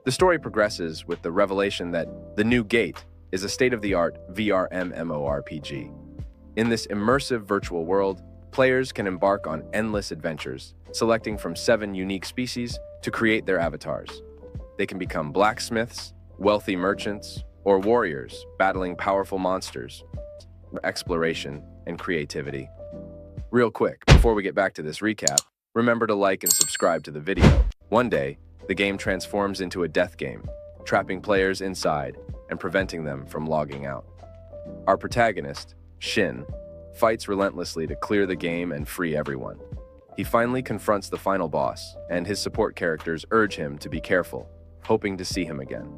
The story progresses with the revelation that The New Gate is a state-of-the-art VR MMORPG. In this immersive virtual world, players can embark on endless adventures, selecting from 7 unique species to create their avatars. They can become blacksmiths, wealthy merchants, or warriors battling powerful monsters, exploration, and creativity. Real quick, before we get back to this recap, remember to like and subscribe to the video. One day, the game transforms into a death game, trapping players inside and preventing them from logging out. Our protagonist, Shin, fights relentlessly to clear the game and free everyone. He finally confronts the final boss, and his support characters urge him to be careful, hoping to see him again.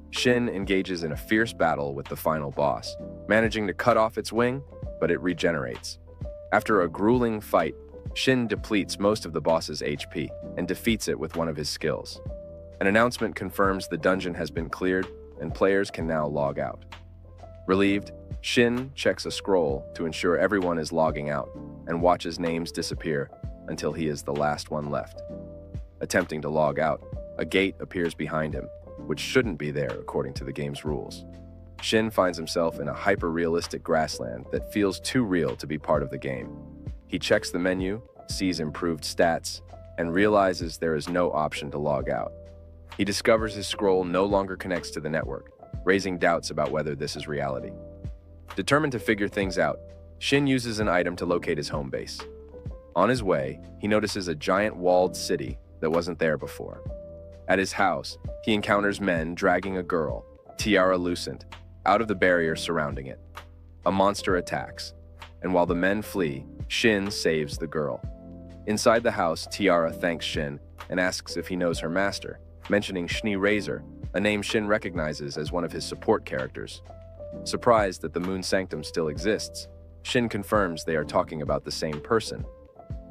Shin engages in a fierce battle with the final boss, managing to cut off its wing, but it regenerates. After a grueling fight, Shin depletes most of the boss's HP and defeats it with one of his skills. An announcement confirms the dungeon has been cleared and players can now log out. Relieved, Shin checks a scroll to ensure everyone is logging out and watches names disappear until he is the last one left. Attempting to log out, a gate appears behind him, which shouldn't be there according to the game's rules. Shin finds himself in a hyper-realistic grassland that feels too real to be part of the game. He checks the menu, sees improved stats, and realizes there is no option to log out. He discovers his scroll no longer connects to the network, raising doubts about whether this is reality. Determined to figure things out, Shin uses an item to locate his home base. On his way, he notices a giant walled city that wasn't there before. At his house, he encounters men dragging a girl, tiara lucent, out of the barrier surrounding it. A monster attacks, and while the men flee, Shin saves the girl. Inside the house, Tiara thanks Shin and asks if he knows her master, mentioning Schnee Razor, a name Shin recognizes as one of his support characters. Surprised that the Moon Sanctum still exists, Shin confirms they are talking about the same person.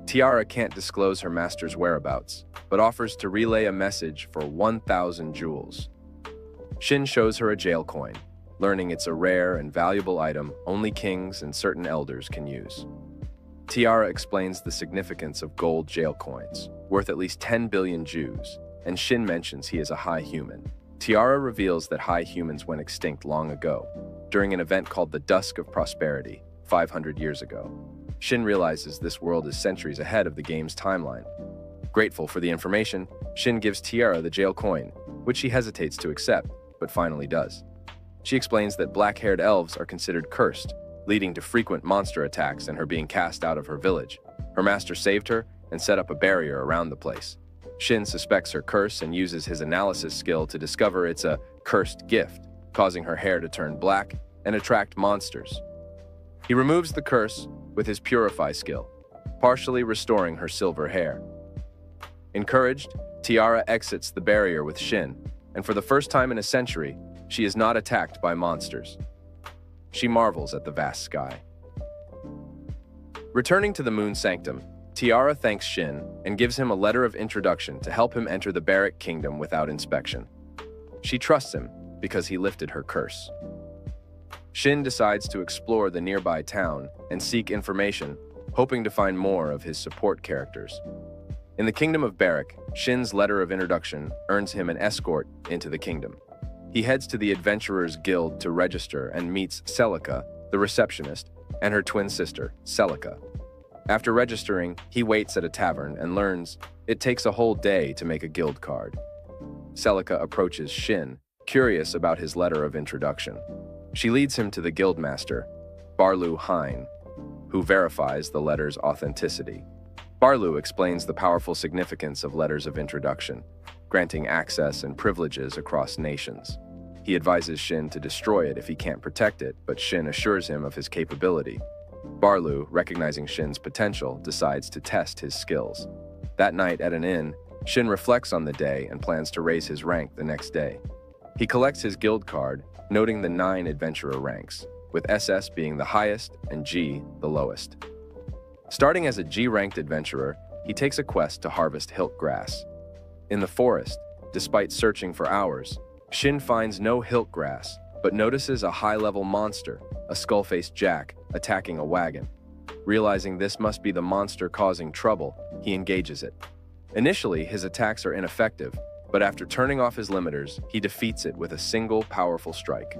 Tiara can't disclose her master's whereabouts, but offers to relay a message for 1,000 jewels. Shin shows her a jail coin, learning it's a rare and valuable item only kings and certain elders can use. Tiara explains the significance of gold jail coins, worth at least 10 billion Jews, and Shin mentions he is a high human. Tiara reveals that high humans went extinct long ago, during an event called the Dusk of Prosperity, 500 years ago. Shin realizes this world is centuries ahead of the game's timeline. Grateful for the information, Shin gives Tiara the jail coin, which she hesitates to accept, but finally does. She explains that black-haired elves are considered cursed, leading to frequent monster attacks and her being cast out of her village. Her master saved her and set up a barrier around the place. Shin suspects her curse and uses his analysis skill to discover it's a cursed gift, causing her hair to turn black and attract monsters. He removes the curse with his Purify skill, partially restoring her silver hair. Encouraged, Tiara exits the barrier with Shin, and for the first time in a century, she is not attacked by monsters. She marvels at the vast sky. Returning to the Moon Sanctum, Tiara thanks Shin and gives him a letter of introduction to help him enter the Barak Kingdom without inspection. She trusts him because he lifted her curse. Shin decides to explore the nearby town and seek information, hoping to find more of his support characters. In the Kingdom of Barak, Shin's letter of introduction earns him an escort into the kingdom. He heads to the Adventurers Guild to register and meets Celica, the receptionist, and her twin sister, Celica. After registering, he waits at a tavern and learns it takes a whole day to make a guild card. Celica approaches Shin, curious about his letter of introduction. She leads him to the guildmaster, Barlu Hein, who verifies the letter's authenticity. Barlu explains the powerful significance of letters of introduction, granting access and privileges across nations. He advises Shin to destroy it if he can't protect it, but Shin assures him of his capability. Barlu, recognizing Shin's potential, decides to test his skills. That night at an inn, Shin reflects on the day and plans to raise his rank the next day. He collects his guild card, noting the 9 adventurer ranks, with SS being the highest and G the lowest. Starting as a G-ranked adventurer, he takes a quest to harvest hilt grass. In the forest, despite searching for hours, Shin finds no hilt grass, but notices a high-level monster, a skull-faced jack, attacking a wagon. Realizing this must be the monster causing trouble, he engages it. Initially, his attacks are ineffective, But after turning off his limiters, he defeats it with a single powerful strike.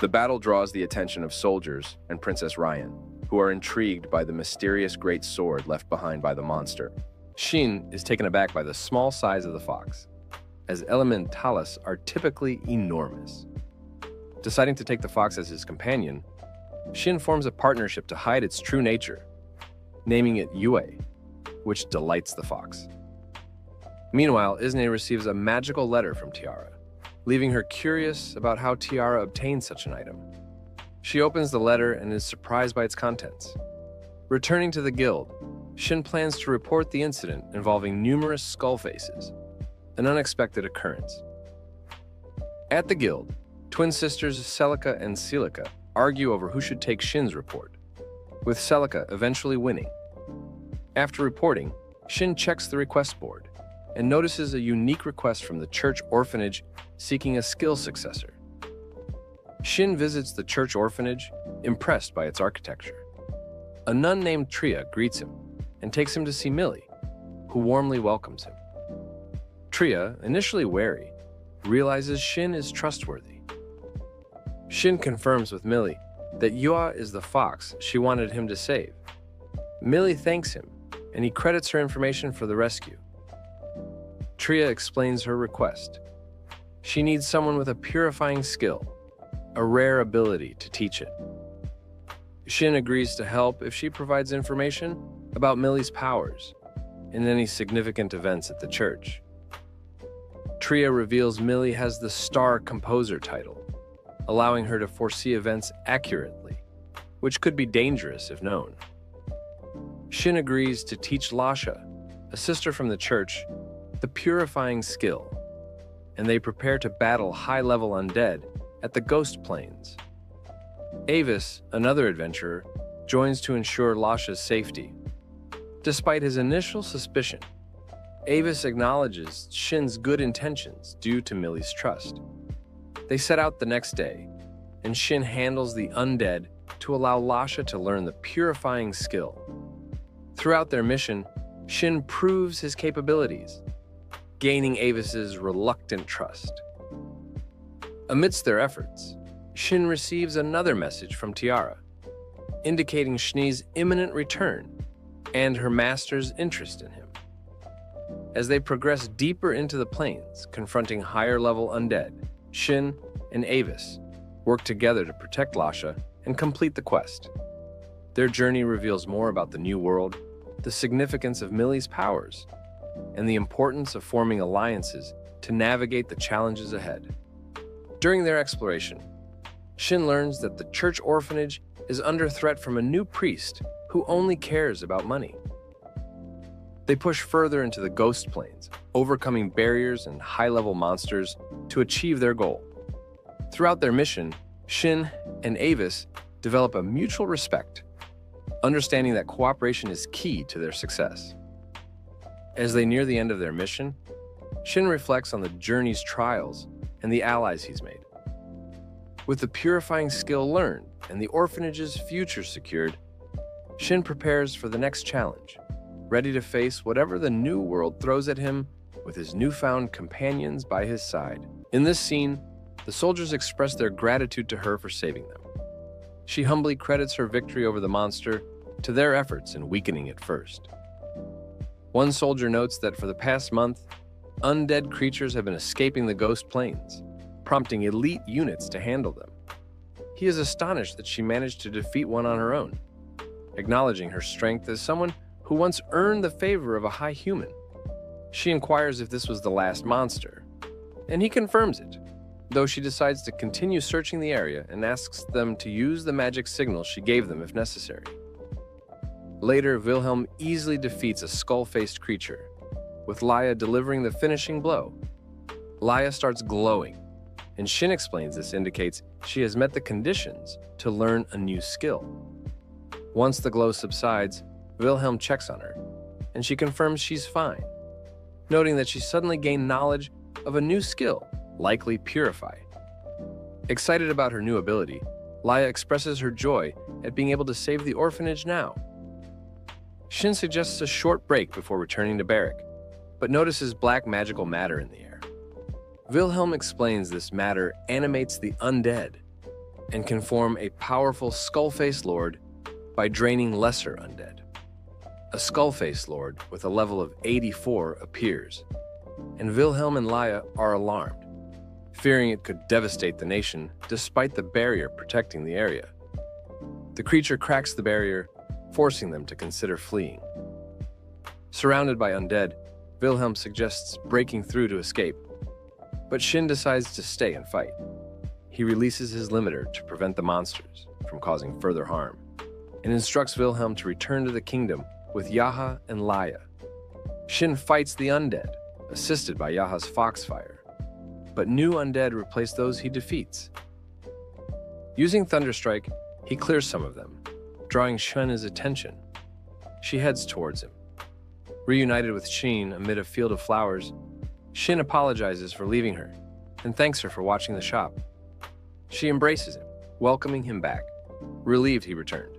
The battle draws the attention of soldiers and Princess Ryan, who are intrigued by the mysterious great sword left behind by the monster. Shin is taken aback by the small size of the fox, as elementalis are typically enormous. Deciding to take the fox as his companion, Shin forms a partnership to hide its true nature, naming it Yue, which delights the fox. Meanwhile, Isne receives a magical letter from Tiara, leaving her curious about how Tiara obtained such an item. She opens the letter and is surprised by its contents. Returning to the guild, Shin plans to report the incident involving numerous skull faces, an unexpected occurrence. At the guild, twin sisters Celica and Celica argue over who should take Shin's report, with Celica eventually winning. After reporting, Shin checks the request board and notices a unique request from the church orphanage seeking a skill successor. Shin visits the church orphanage, impressed by its architecture. A nun named Tria greets him and takes him to see Millie, who warmly welcomes him. Tria, initially wary, realizes Shin is trustworthy. Shin confirms with Millie that Yua is the fox she wanted him to save. Millie thanks him, and he credits her information for the rescue. Tria explains her request. She needs someone with a purifying skill, a rare ability to teach it. Shin agrees to help if she provides information about Millie's powers and any significant events at the church. Tria reveals Millie has the Star Composer title, allowing her to foresee events accurately, which could be dangerous if known. Shin agrees to teach Lasha, a sister from the church, the purifying skill, and they prepare to battle high-level undead at the Ghost Plains. Avis, another adventurer, joins to ensure Lasha's safety. Despite his initial suspicion, Avis acknowledges Shin's good intentions due to Millie's trust. They set out the next day, and Shin handles the undead to allow Lasha to learn the purifying skill. Throughout their mission, Shin proves his capabilities, gaining Avis's reluctant trust. Amidst their efforts, Shin receives another message from Tiara, indicating Shni's imminent return and her master's interest in him. As they progress deeper into the plains, confronting higher-level undead, Shin and Avis work together to protect Lasha and complete the quest. Their journey reveals more about the new world, the significance of Millie's powers, and the importance of forming alliances to navigate the challenges ahead. During their exploration, Shin learns that the church orphanage is under threat from a new priest who only cares about money. They push further into the Ghost Plains, overcoming barriers and high-level monsters to achieve their goal. Throughout their mission, Shin and Avis develop a mutual respect, understanding that cooperation is key to their success. As they near the end of their mission, Shin reflects on the journey's trials and the allies he's made. With the purifying skill learned and the orphanage's future secured, Shin prepares for the next challenge, ready to face whatever the new world throws at him with his newfound companions by his side. In this scene, the soldiers express their gratitude to her for saving them. She humbly credits her victory over the monster to their efforts in weakening it first. One soldier notes that for the past month, undead creatures have been escaping the Ghost Plains, prompting elite units to handle them. He is astonished that she managed to defeat one on her own, acknowledging her strength as someone who once earned the favor of a high human. She inquires if this was the last monster, and he confirms it, though she decides to continue searching the area and asks them to use the magic signal she gave them if necessary. Later, Wilhelm easily defeats a skull-faced creature, with Laya delivering the finishing blow. Laya starts glowing, and Shin explains this indicates she has met the conditions to learn a new skill. Once the glow subsides, Wilhelm checks on her, and she confirms she's fine, noting that she suddenly gained knowledge of a new skill, likely Purify. Excited about her new ability, Laya expresses her joy at being able to save the orphanage now. Shin suggests a short break before returning to Barrack, but notices black magical matter in the air. Wilhelm explains this matter animates the undead and can form a powerful skull-faced lord by draining lesser undead. A skull-faced lord with a level of 84 appears, and Wilhelm and Laya are alarmed, fearing it could devastate the nation despite the barrier protecting the area. The creature cracks the barrier, forcing them to consider fleeing. Surrounded by undead, Wilhelm suggests breaking through to escape, but Shin decides to stay and fight. He releases his limiter to prevent the monsters from causing further harm, and instructs Wilhelm to return to the kingdom with Yaha and Laya. Shin fights the undead, assisted by Yaha's foxfire, but new undead replace those he defeats. Using Thunderstrike, he clears some of them, drawing Shin's attention. She heads towards him. Reunited with Shin amid a field of flowers, Shin apologizes for leaving her and thanks her for watching the shop. She embraces him, welcoming him back, relieved he returned.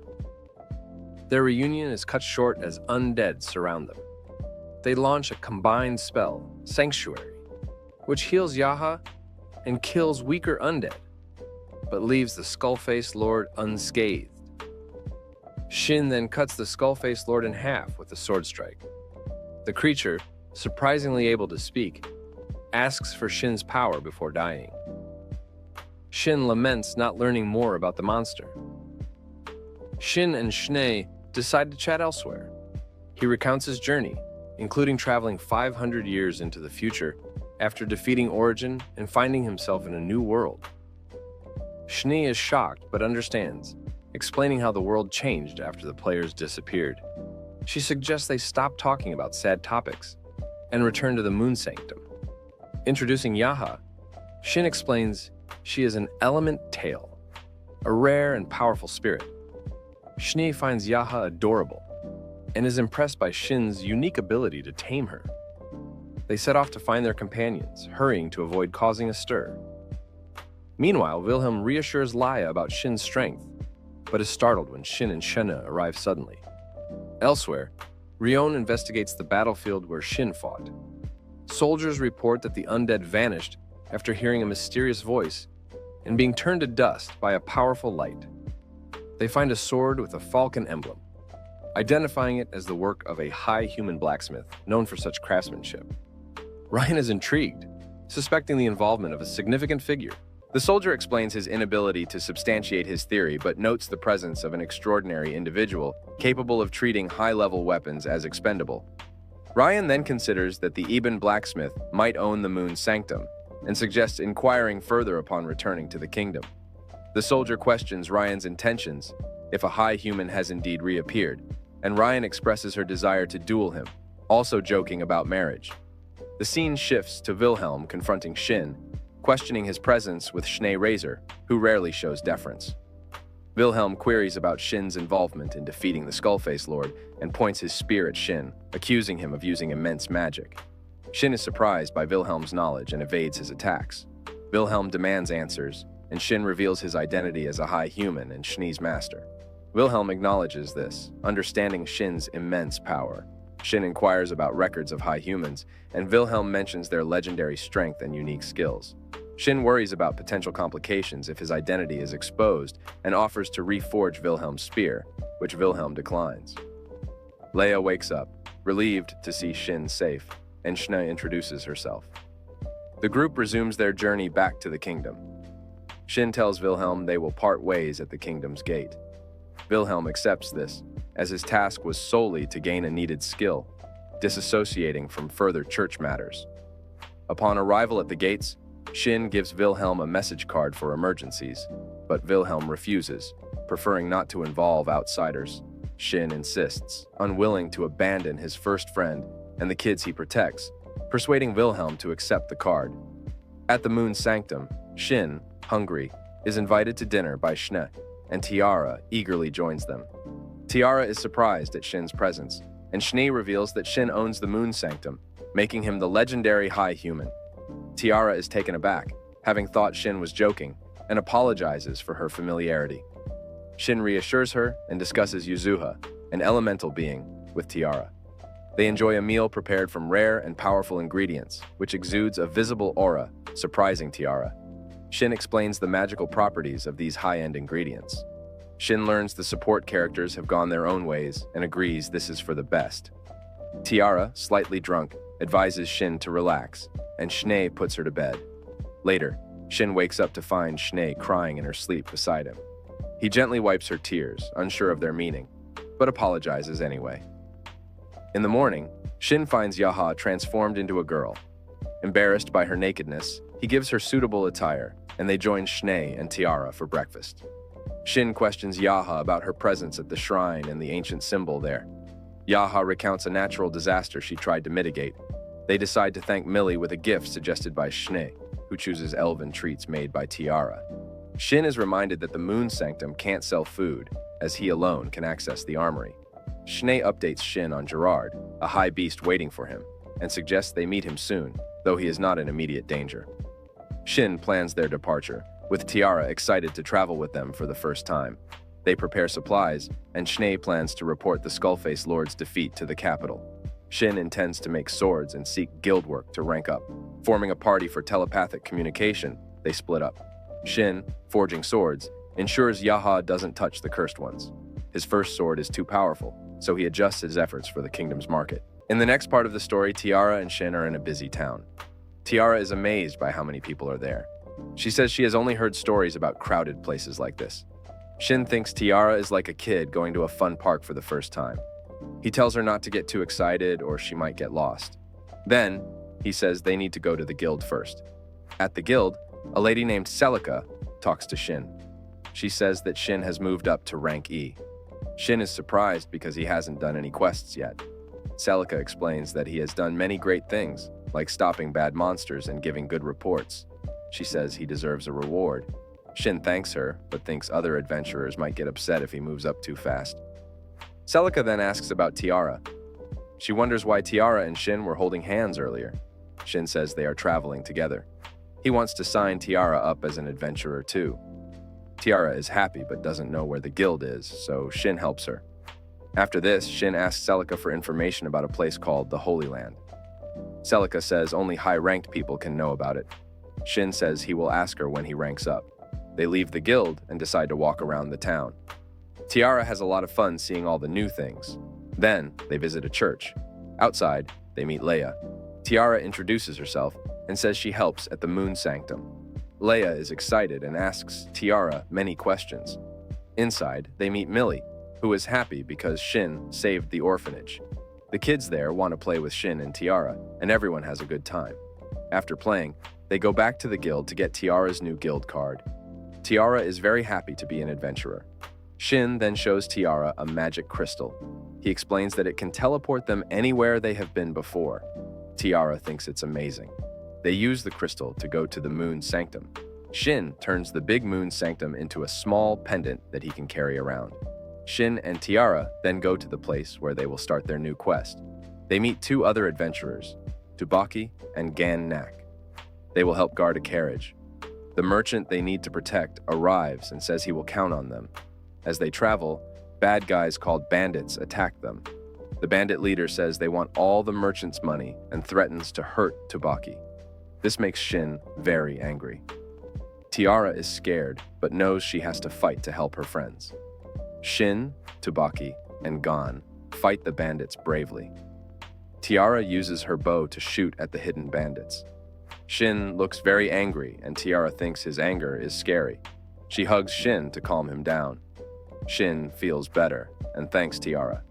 Their reunion is cut short as undead surround them. They launch a combined spell, Sanctuary, which heals Yaha and kills weaker undead, but leaves the skull-faced lord unscathed. Shin then cuts the skull-faced lord in half with a sword strike. The creature, surprisingly able to speak, asks for Shin's power before dying. Shin laments not learning more about the monster. Shin and Schnee decide to chat elsewhere. He recounts his journey, including traveling 500 years into the future after defeating Origin and finding himself in a new world. Schnee is shocked but understands, explaining how the world changed after the players disappeared. She suggests they stop talking about sad topics and return to the Moon Sanctum. Introducing Yaha, Shin explains she is an element tail, a rare and powerful spirit. Schnee finds Yaha adorable and is impressed by Shin's unique ability to tame her. They set off to find their companions, hurrying to avoid causing a stir. Meanwhile, Wilhelm reassures Laya about Shin's strength, but is startled when Shin and Shenna arrive suddenly. Elsewhere, Rion investigates the battlefield where Shin fought. Soldiers report that the undead vanished after hearing a mysterious voice and being turned to dust by a powerful light. They find a sword with a falcon emblem, identifying it as the work of a high human blacksmith known for such craftsmanship. Ryan is intrigued, suspecting the involvement of a significant figure. The soldier explains his inability to substantiate his theory, but notes the presence of an extraordinary individual capable of treating high-level weapons as expendable. Ryan then considers that the Eben blacksmith might own the Moon Sanctum and suggests inquiring further upon returning to the kingdom. The soldier questions Ryan's intentions if a high human has indeed reappeared, and Ryan expresses her desire to duel him, also joking about marriage. The scene shifts to Wilhelm confronting Shin, questioning his presence with Schnee Razor, who rarely shows deference. Wilhelm queries about Shin's involvement in defeating the Skullface Lord and points his spear at Shin, accusing him of using immense magic. Shin is surprised by Wilhelm's knowledge and evades his attacks. Wilhelm demands answers, and Shin reveals his identity as a high human and Schnee's master. Wilhelm acknowledges this, understanding Shin's immense power. Shin inquires about records of high humans, and Wilhelm mentions their legendary strength and unique skills. Shin worries about potential complications if his identity is exposed and offers to reforge Wilhelm's spear, which Wilhelm declines. Leia wakes up, relieved to see Shin safe, and Schnee introduces herself. The group resumes their journey back to the kingdom. Shin tells Wilhelm they will part ways at the kingdom's gate. Wilhelm accepts this, as his task was solely to gain a needed skill, disassociating from further church matters. Upon arrival at the gates, Shin gives Wilhelm a message card for emergencies, but Wilhelm refuses, preferring not to involve outsiders. Shin insists, unwilling to abandon his first friend and the kids he protects, persuading Wilhelm to accept the card. At the Moon Sanctum, Shin, hungry, is invited to dinner by Schnee, and Tiara eagerly joins them. Tiara is surprised at Shin's presence, and Schnee reveals that Shin owns the Moon Sanctum, making him the legendary High Human. Tiara is taken aback, having thought Shin was joking, and apologizes for her familiarity. Shin reassures her and discusses Yuzuha, an elemental being, with Tiara. They enjoy a meal prepared from rare and powerful ingredients, which exudes a visible aura, surprising Tiara. Shin explains the magical properties of these high-end ingredients. Shin learns the support characters have gone their own ways and agrees this is for the best. Tiara, slightly drunk, advises Shin to relax, and Schnee puts her to bed. Later, Shin wakes up to find Schnee crying in her sleep beside him. He gently wipes her tears, unsure of their meaning, but apologizes anyway. In the morning, Shin finds Yaha transformed into a girl. Embarrassed by her nakedness, he gives her suitable attire, and they join Schnee and Tiara for breakfast. Shin questions Yaha about her presence at the shrine and the ancient symbol there. Yaha recounts a natural disaster she tried to mitigate. They decide to thank Millie with a gift suggested by Schnee, who chooses elven treats made by Tiara. Shin is reminded that the Moon Sanctum can't sell food, as he alone can access the armory. Schnee updates Shin on Gerard, a high beast waiting for him, and suggests they meet him soon, though he is not in immediate danger. Shin plans their departure, with Tiara excited to travel with them for the first time. They prepare supplies, and Schnee plans to report the Skullface Lord's defeat to the capital. Shin intends to make swords and seek guild work to rank up. Forming a party for telepathic communication, they split up. Shin, forging swords, ensures Yaha doesn't touch the cursed ones. His first sword is too powerful, so he adjusts his efforts for the kingdom's market. In the next part of the story, Tiara and Shin are in a busy town. Tiara is amazed by how many people are there. She says she has only heard stories about crowded places like this. Shin thinks Tiara is like a kid going to a fun park for the first time. He tells her not to get too excited or she might get lost. Then, he says they need to go to the guild first. At the guild, a lady named Celica talks to Shin. She says that Shin has moved up to rank E. Shin is surprised because he hasn't done any quests yet. Celica explains that he has done many great things, like stopping bad monsters and giving good reports. She says he deserves a reward. Shin thanks her, but thinks other adventurers might get upset if he moves up too fast. Celica then asks about Tiara. She wonders why Tiara and Shin were holding hands earlier. Shin says they are traveling together. He wants to sign Tiara up as an adventurer too. Tiara is happy but doesn't know where the guild is, so Shin helps her. After this, Shin asks Celica for information about a place called the Holy Land. Celica says only high-ranked people can know about it. Shin says he will ask her when he ranks up. They leave the guild and decide to walk around the town. Tiara has a lot of fun seeing all the new things. Then, they visit a church. Outside, they meet Leia. Tiara introduces herself and says she helps at the Moon Sanctum. Leia is excited and asks Tiara many questions. Inside, they meet Millie, who is happy because Shin saved the orphanage. The kids there want to play with Shin and Tiara, and everyone has a good time. After playing, they go back to the guild to get Tiara's new guild card. Tiara is very happy to be an adventurer. Shin then shows Tiara a magic crystal. He explains that it can teleport them anywhere they have been before. Tiara thinks it's amazing. They use the crystal to go to the Moon Sanctum. Shin turns the big Moon Sanctum into a small pendant that he can carry around. Shin and Tiara then go to the place where they will start their new quest. They meet two other adventurers, Tubaki and Gan Nak. They will help guard a carriage. The merchant they need to protect arrives and says he will count on them. As they travel, bad guys called bandits attack them. The bandit leader says they want all the merchant's money and threatens to hurt Tubaki. This makes Shin very angry. Tiara is scared, but knows she has to fight to help her friends. Shin, Tubaki, and Gon fight the bandits bravely. Tiara uses her bow to shoot at the hidden bandits. Shin looks very angry, and Tiara thinks his anger is scary. She hugs Shin to calm him down. Shin feels better and thanks Tiara.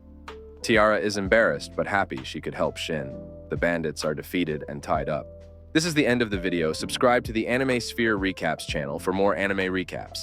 Tiara is embarrassed but happy she could help Shin. The bandits are defeated and tied up. This is the end of the video. Subscribe to the Anime Sphere Recaps channel for more anime recaps.